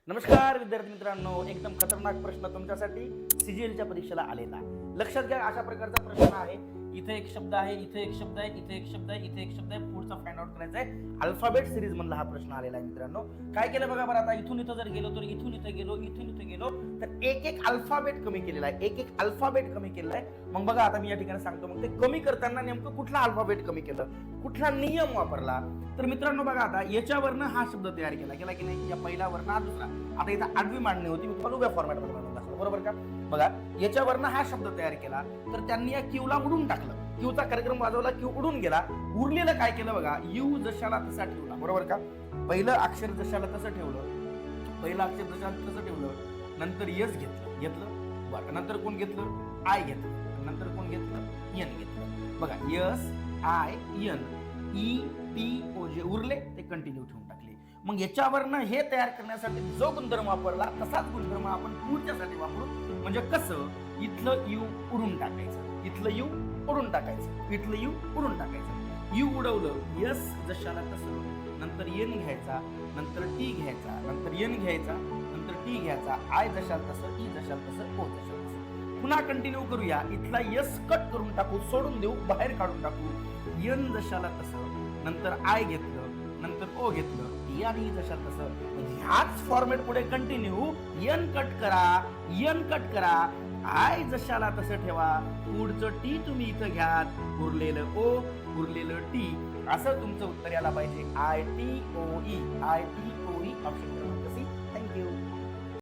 नमस्कार विद्यार्थी मित्रांनो, एकदम खतरनाक प्रश्न तुमच्यासाठी सीजीएलच्या परीक्षेला आलेला. लक्षात घ्या, अशा प्रकारचा प्रश्न आहे. इथे एक शब्द आहे, इथे एक शब्द आहे, इथे एक शब्द आहे, इथे एक शब्द आहे. पुढचा फाइंड आउट करायचा आहे. अल्फाबेट सिरीज मधला हा प्रश्न आलेला आहे मित्रांनो. काय केलं बघा बरं, आता इथून इथं जर गेलो तर इथून इथे गेलो, इथून इथे गेलो तर एक एक अल्फाबेट कमी केलेला आहे, एक एक अल्फाबेट कमी केलेला आहे. मग बघा आता मी या ठिकाणी सांगतो, मग ते कमी करताना नेमकं कुठला अल्फाबेट कमी केलं, कुठला नियम वापरला. तर मित्रांनो बघा, आता याच्यावरनं हा शब्द तयार केला की नाही, या पहिला वर्ण हा दुसरा. आता इथं आडवी मांडणी होती, मी तुम्हाला उभ्या फॉर्मॅट मध्ये बनवून दाखवलं, बरोबर का. बघा, याच्यावरनं हा शब्द तयार केला तर त्यांनी या क्यूला उडून टाकलं. क्यूचा कार्यक्रम वाजवला, क्यू उडून गेला. उरलेलं काय केलं बघा, यू जशाला तसा ठेवला, बरोबर का. पहिलं अक्षर जशाला तसं ठेवलं, पहिलं अक्षर जशाला तसं ठेवलं, नंतर यस घेतलं बरं, नंतर कोण घेतलं, आय घेतलं, नंतर कोण घेतलं, एन घेतलं. बघा, S I N E T O J उरले ते कंटिन्यू ठेवून टाकले. मग याच्यावरनं हे तयार करण्यासाठी जो गुणधर्म वापरला तसाच गुणधर्म आपण पुढच्यासाठी वापरू. म्हणजे कसं, इथलं यू उडून टाकायचं, इथलं यू उडून टाकायचं, इथलं यू उडून टाकायचं. यू उडवलं, यस जशाला तसं, नंतर एन घ्यायचा, नंतर टी घ्यायचा, नंतर एन घ्यायचा, नंतर टी घ्यायचा, आय जशाला तसं, ई जशाला तसं, ओ जशाला तसं. पुन्हा कंटिन्यू करूया. इथला यस कट करून टाकू, सोडून देऊ, बाहेर काढून टाकू. एन जशाला तसं, नंतर आय घेतलं, नंतर ओ घेतलं, आणि जशाला तसं. ह्याच फॉर्मेट पुढे कंटिन्यू. एन कट करा, एन कट करा, आय जशाला तसं ठेवा, पुढचं टी तुम्ही इथं घ्या, उरलेलं ओ, उरलेलं टी. असं तुमचं उत्तर यायला पाहिजे. I T O E, I T O E option